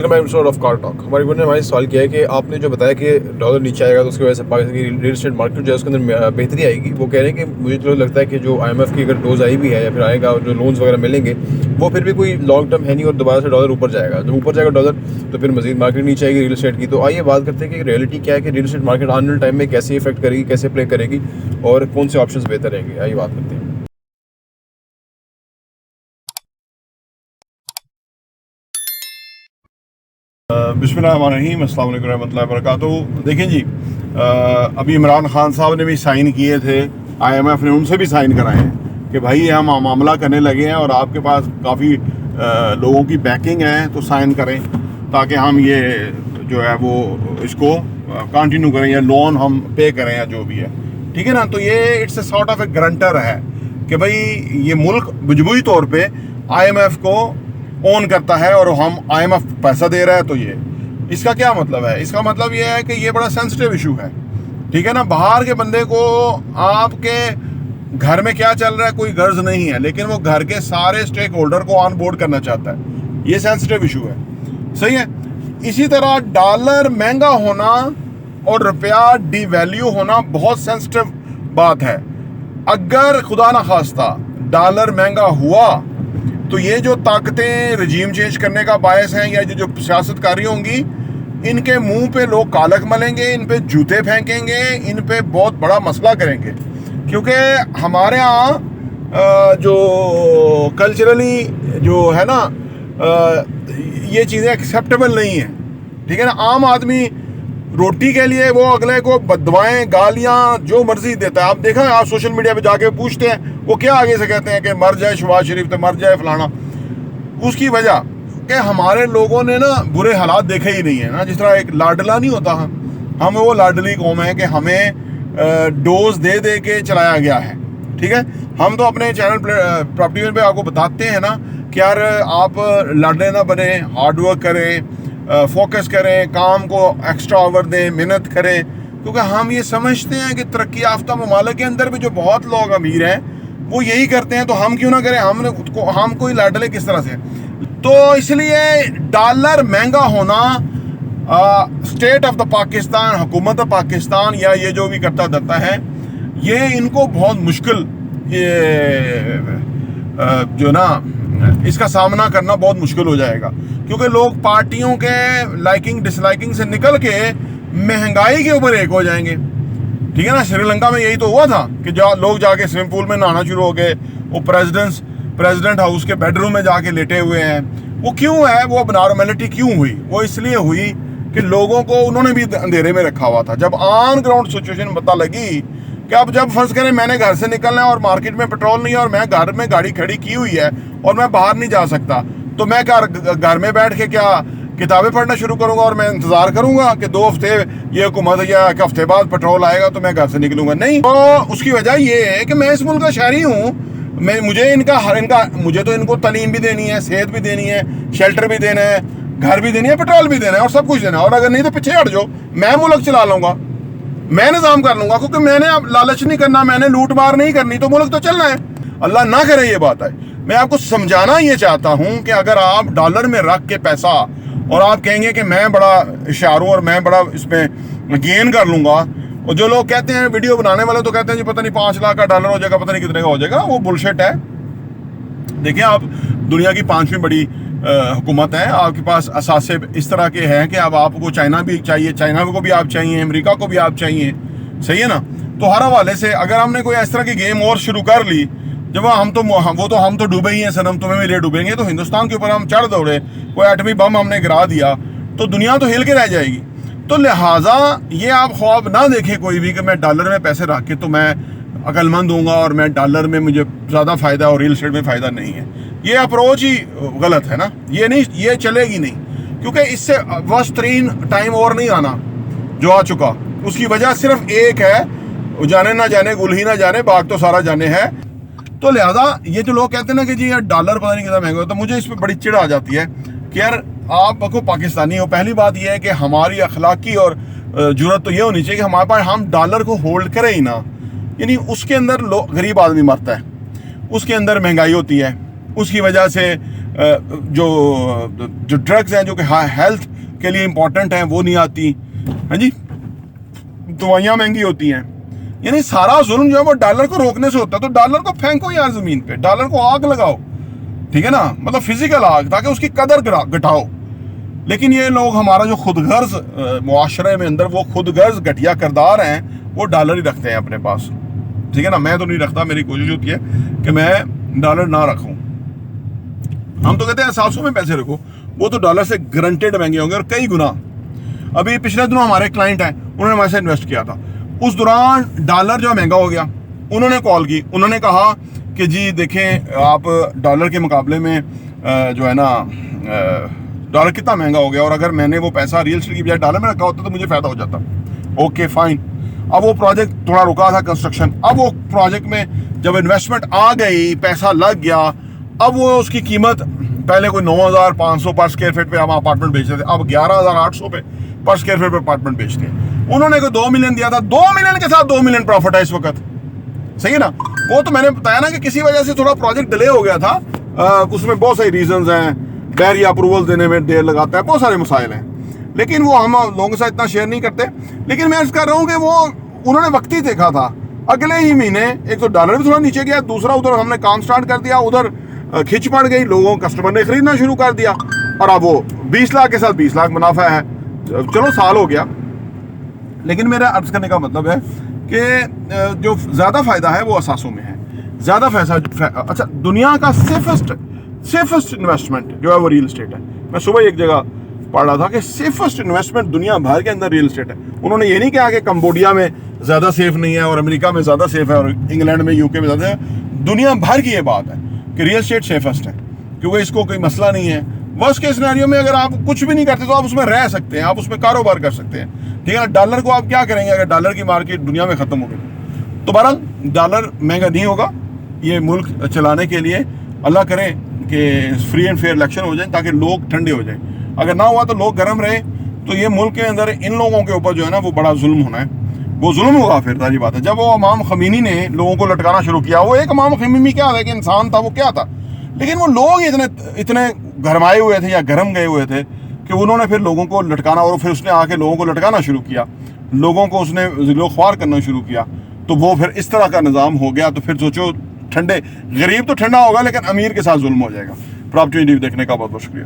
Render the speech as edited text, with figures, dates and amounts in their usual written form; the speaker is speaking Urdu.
ہماری نے ہمارے سوال کیا ہے کہ آپ نے جو بتایا کہ ڈالر نیچے آئے گا تو اس کی وجہ سے پاکستان کی ریل اسٹیٹ مارکیٹ جو ہے اس کے اندر بہتری آئے گی. وہ کہہ رہے ہیں کہ مجھے تو لگتا ہے کہ جو آئی ایم ایف کی اگر ڈوز آئی بھی ہے یا پھر آئے گا اور جو لونز وغیرہ ملیں گے وہ پھر بھی کوئی لانگ ٹرم ہے نہیں اور دوبارہ سے ڈالر اوپر جائے گا. جب اوپر جائے گا ڈالر تو پھر مزید مارکیٹ نیچے آئے گی ریل اسٹیٹ کی. تو آئیے بات کرتے ہیں کہ ریئلٹی کیا ہے کہ ریل اسٹیٹ مارکیٹ آنے والے ٹائم میں کیسے افیکٹ کرے گی, کیسے پلے کرے گی اور کون سے آپشنز بہتر رہیں گے. آئیے بات کرتے ہیں. بسم اللہ الرحمن الرحیم. السلام علیکم ورحمۃ اللہ وبرکاتہ. دیکھیں جی, ابھی عمران خان صاحب نے بھی سائن کیے تھے, آئی ایم ایف نے ان سے بھی سائن کرائے ہیں کہ بھائی ہم معاملہ کرنے لگے ہیں اور آپ کے پاس کافی لوگوں کی بیکنگ ہے تو سائن کریں تاکہ ہم یہ جو ہے وہ اس کو کنٹینیو کریں یا لون ہم پے کریں یا جو بھی ہے. ٹھیک ہے نا. تو یہ اٹس اے سارٹ آف اے گرنٹر ہے کہ بھائی یہ ملک مجموعی طور پہ آئی ایم ایف کو اون کرتا ہے اور ہم آئی ایم ایف پیسہ دے رہا ہے. تو یہ اس کا کیا مطلب ہے؟ اس کا مطلب یہ ہے کہ یہ بڑا سینسٹیو ایشو ہے. ٹھیک ہے نا. باہر کے بندے کو آپ کے گھر میں کیا چل رہا ہے کوئی غرض نہیں ہے, لیکن وہ گھر کے سارے اسٹیک ہولڈر کو آن بورڈ کرنا چاہتا ہے. یہ سینسٹیو ایشو ہے. صحیح ہے. اسی طرح ڈالر مہنگا ہونا اور روپیہ ڈی ویلیو ہونا بہت سینسٹیو بات ہے. اگر خدا نخواستہ ڈالر مہنگا ہوا تو یہ جو طاقتیں رجیم چینج کرنے کا باعث ہیں یا جو سیاست کاری ہوں گی, ان کے منہ پہ لوگ کالک ملیں گے, ان پہ جوتے پھینکیں گے, ان پہ بہت بڑا مسئلہ کریں گے. کیونکہ ہمارے ہاں جو کلچرلی جو ہے نا یہ چیزیں ایکسیپٹیبل نہیں ہیں. ٹھیک ہے نا. عام آدمی روٹی کے لیے وہ اگلے کو بدوائیں گالیاں جو مرضی دیتا ہے. آپ دیکھیں, آپ سوشل میڈیا پہ جا کے پوچھتے ہیں وہ کیا آگے سے کہتے ہیں کہ مر جائے شہباز شریف تو مر جائے فلانا. اس کی وجہ کہ ہمارے لوگوں نے نا برے حالات دیکھے ہی نہیں ہیں نا. جس طرح ایک لاڈلا نہیں ہوتا, ہم وہ لاڈلی قوم ہے کہ ہمیں ڈوز دے دے کے چلایا گیا ہے. ٹھیک ہے. ہم تو اپنے چینل پراپرٹی پہ آپ کو بتاتے ہیں نا کہ یار آپ لاڈلے نہ بنے, ہارڈ ورک کریں, فوکس کریں, کام کو ایکسٹرا اوور دیں, محنت کریں. کیونکہ ہم یہ سمجھتے ہیں کہ ترقی یافتہ ممالک کے اندر بھی جو بہت لوگ امیر ہیں وہ یہی کرتے ہیں, تو ہم کیوں نہ کریں. ہم کوئی لاڈلے کس طرح سے. تو اس لیے ڈالر مہنگا ہونا اسٹیٹ آف دا پاکستان, حکومت پاکستان یا یہ جو بھی کرتا دھرتا ہے, یہ ان کو بہت مشکل جو نا اس کا سامنا کرنا بہت مشکل ہو جائے گا. کیونکہ لوگ پارٹیوں کے لائکنگ ڈس لائکنگ سے نکل کے مہنگائی کے اوپر ایک ہو جائیں گے. ٹھیک ہے نا. سری لنکا میں یہی تو ہوا تھا کہ لوگ جا کے سوئمنگ پول میں نہانا شروع ہو گئے. وہ پریزیڈنٹ ہاؤس کے بیڈ روم میں جا کے لیٹے ہوئے ہیں. وہ کیوں ہے؟ وہ نارملٹی کیوں ہوئی؟ وہ اس لیے ہوئی کہ لوگوں کو انہوں نے بھی اندھیرے میں رکھا ہوا تھا. جب آن گراؤنڈ سچویشن پتہ لگی کہ اب جب فرض کریں میں نے گھر سے نکلنا ہے اور مارکیٹ میں پیٹرول نہیں ہے اور میں گھر میں گاڑی کھڑی کی ہوئی ہے اور میں باہر نہیں جا سکتا, تو میں گھر میں بیٹھ کے کیا کتابیں پڑھنا شروع کروں گا اور میں انتظار کروں گا کہ 2 ہفتے یہ حکومت یا 1 ہفتے بعد پیٹرول آئے گا تو میں گھر سے نکلوں گا؟ نہیں. تو اس کی وجہ یہ ہے کہ میں اس ملک کا شہری ہوں. مجھے تو ان کو تعلیم بھی دینی ہے, صحت بھی دینی ہے, شیلٹر بھی دینا ہے, گھر بھی دینی ہے, پیٹرول بھی دینا ہے اور سب کچھ دینا ہے. اور اگر نہیں تو پیچھے ہٹ جاؤ, میں ملک چلا لوں گا, میں نظام کر لوں گا. کیونکہ میں نے اب لالچ نہیں کرنا, میں نے لوٹ مار نہیں کرنی, تو ملک تو چلنا ہے. اللہ نہ کرے یہ بات ہے. میں آپ کو سمجھانا یہ چاہتا ہوں کہ اگر آپ ڈالر میں رکھ کے پیسہ اور آپ کہیں گے کہ میں بڑا ہوشیار ہوں اور میں بڑا اس میں گین کر لوں گا, اور جو لوگ کہتے ہیں ویڈیو بنانے والے تو کہتے ہیں جی پتہ نہیں 5 لاکھ کا ڈالر ہو جائے گا, پتہ نہیں کتنے کا ہو جائے گا, وہ بلشٹ ہے. دیکھیں, آپ دنیا کی 5ویں بڑی حکومت ہے, آپ کے پاس اثاثے اس طرح کے ہیں کہ اب آپ کو چائنا بھی چاہیے, چائنا کو بھی آپ چاہیے, امریکہ کو بھی آپ چاہیے. صحیح ہے نا. تو ہر حوالے سے اگر ہم نے کوئی اس طرح کی گیم اور شروع کر لی, جب ہم تو ڈوبے ہی ہیں سنم, تمہیں بھی لے ڈوبیں گے. تو ہندوستان کے اوپر ہم چڑھ دوڑے, کوئی ایٹمی بم ہم نے گرا دیا تو دنیا تو ہل کے رہ جائے گی. تو لہٰذا یہ آپ خواب نہ دیکھیں کوئی بھی کہ میں ڈالر میں پیسے رکھ کے تو میں عقل مند ہوں گا اور میں ڈالر میں مجھے زیادہ فائدہ اور ریل اسٹیٹ میں فائدہ نہیں ہے. یہ اپروچ ہی غلط ہے نا. یہ چلے گی نہیں. کیونکہ اس سے ورسٹ ترین ٹائم اور نہیں آنا جو آ چکا. اس کی وجہ صرف ایک ہے, جانے نہ جانے گل ہی نہ جانے, باغ تو سارا جانے ہے. تو لہذا یہ جو لوگ کہتے ہیں نا کہ جی یار ڈالر پتہ نہیں کتنا مہنگا, تو مجھے اس پہ بڑی چڑ آ جاتی ہے کہ یار آپ کو پاکستانی ہو. پہلی بات یہ ہے کہ ہماری اخلاقی اور جرت تو یہ ہونی چاہیے کہ ہمارے پاس ہم ڈالر کو ہولڈ کریں ہی نہ. یعنی اس کے اندر غریب آدمی مرتا ہے, اس کے اندر مہنگائی ہوتی ہے, اس کی وجہ سے جو ڈرگز ہیں جو کہ ہیلتھ کے لیے امپورٹنٹ ہیں وہ نہیں آتی. ہاں جی, دوائیاں مہنگی ہوتی ہیں. یعنی سارا ظلم جو ہے وہ ڈالر کو روکنے سے ہوتا ہے. تو ڈالر کو پھینکو یار زمین پہ, ڈالر کو آگ لگاؤ, ٹھیک ہے نا, مطلب فزیکل آگ, تاکہ اس کی قدر گھٹاؤ. لیکن یہ لوگ ہمارا جو خود غرض معاشرے میں اندر وہ خود غرض گھٹیا کردار ہیں, وہ ڈالر ہی رکھتے ہیں اپنے پاس, ٹھیک ہے نا. میں تو نہیں رکھتا, میری کوشش ہوتی ہے کہ میں ڈالر نہ رکھوں. ہم تو کہتے ہیں 700 میں پیسے رکھو, وہ تو ڈالر سے گرنٹیڈ مہنگے ہوں گے اور کئی گنا. ابھی پچھلے دنوں ہمارے کلائنٹ ہیں, انہوں نے ہمارے سے انویسٹ کیا تھا, اس دوران ڈالر جو مہنگا ہو گیا, انہوں نے کال کی, انہوں نے کہا کہ جی دیکھیں آپ ڈالر کے مقابلے میں جو ہے نا ڈالر کتنا مہنگا ہو گیا, اور اگر میں نے وہ پیسہ ریل اسٹیٹ کی بجائے ڈالر میں رکھا ہوتا تو مجھے فائدہ ہو جاتا. Okay fine. اب وہ پروجیکٹ تھوڑا رکا تھا کنسٹرکشن, اب وہ پروجیکٹ میں جب انویسٹمنٹ آ گئی, پیسہ لگ گیا, اب وہ اس کی قیمت پہلے کوئی 9,500 پر اسکوائر فٹ پہ ہم اپارٹمنٹ بیچتے تھے, اب 11,800 پہ پر اسکوائر فٹ پہ اپارٹمنٹ بیچتے ہیں. انہوں نے کوئی 2 ملین دیا تھا, 2 ملین کے ساتھ 2 ملین پروفٹ ہے اس وقت, صحیح ہے نا. وہ تو میں نے بتایا نا کہ کسی وجہ سے تھوڑا پروجیکٹ ڈیلے ہو گیا تھا, اس میں بہت ساری ریزنز ہیں, بحری اپروول دینے میں دیر لگاتا ہے, بہت سارے مسائل ہیں, لیکن وہ ہم لوگوں کے ساتھ اتنا شیئر نہیں کرتے. لیکن میں عرض کر رہا ہوں کہ وہ انہوں نے وقتی دیکھا تھا, اگلے ہی مہینے ایک تو ڈالر بھی تھوڑا نیچے گیا, دوسرا ادھر ہم نے کام سٹارٹ کر دیا, ادھر کھچ پڑ گئی, لوگوں کسٹمر نے خریدنا شروع کر دیا, اور اب وہ 20 لاکھ کے ساتھ 20 لاکھ منافع ہے. چلو سال ہو گیا, لیکن میرا عرض کرنے کا مطلب ہے کہ جو زیادہ فائدہ ہے وہ اثاثوں میں ہے. زیادہ اچھا, دنیا کا سیفسٹ انویسٹمنٹ جو ہے وہ ریل اسٹیٹ ہے. میں صبح ایک جگہ پڑھ رہا تھا کہ سیفسٹ انویسٹمنٹ دنیا بھر کے اندر ریل اسٹیٹ ہے. انہوں نے یہ نہیں کہا کہ کمبوڈیا میں زیادہ سیف نہیں ہے اور امریکہ میں زیادہ سیف ہے اور انگلینڈ میں UK میں زیادہ ہے. دنیا بھر کی یہ بات ہے کہ ریل اسٹیٹ سیفسٹ ہے, کیونکہ اس کو کوئی مسئلہ نہیں ہے. ورسٹ کیس سینیریو میں اگر آپ کچھ بھی نہیں کرتے تو آپ اس میں رہ سکتے ہیں, آپ اس میں کاروبار کر سکتے ہیں, ٹھیک ہے نا. ڈالر کو آپ کیا کریں گے اگر ڈالر کی مارکیٹ دنیا میں ختم ہو گئی؟ تو بہرحال ڈالر مہنگا نہیں ہوگا. یہ ملک چلانے کے لیے اللہ کرے کہ فری اینڈ فیئر الیکشن ہو جائیں تاکہ لوگ ٹھنڈے ہو جائیں. اگر نہ ہوا تو لوگ گرم رہے, تو یہ ملک کے اندر ان لوگوں کے اوپر جو ہے نا وہ بڑا ظلم ہونا ہے. وہ ظلم ہوگا پھر, ظاہر بات ہے. جب وہ امام خمینی نے لوگوں کو لٹکانا شروع کیا, وہ ایک امام خمینی کیا تھا کہ انسان تھا, وہ کیا تھا, لیکن وہ لوگ اتنے گرمائے ہوئے تھے یا گرم گئے ہوئے تھے کہ انہوں نے پھر لوگوں کو لٹکانا, اور پھر اس نے آ کے لوگوں کو لٹکانا شروع کیا, لوگوں کو اس نے ذل و خوار کرنا شروع کیا. تو وہ پھر اس طرح کا نظام ہو گیا. تو پھر سوچو, ٹھنڈے غریب تو ٹھنڈا ہوگا لیکن امیر کے ساتھ ظلم ہو جائے گا. پراپرٹی دیکھنے کا بہت بہت شکریہ.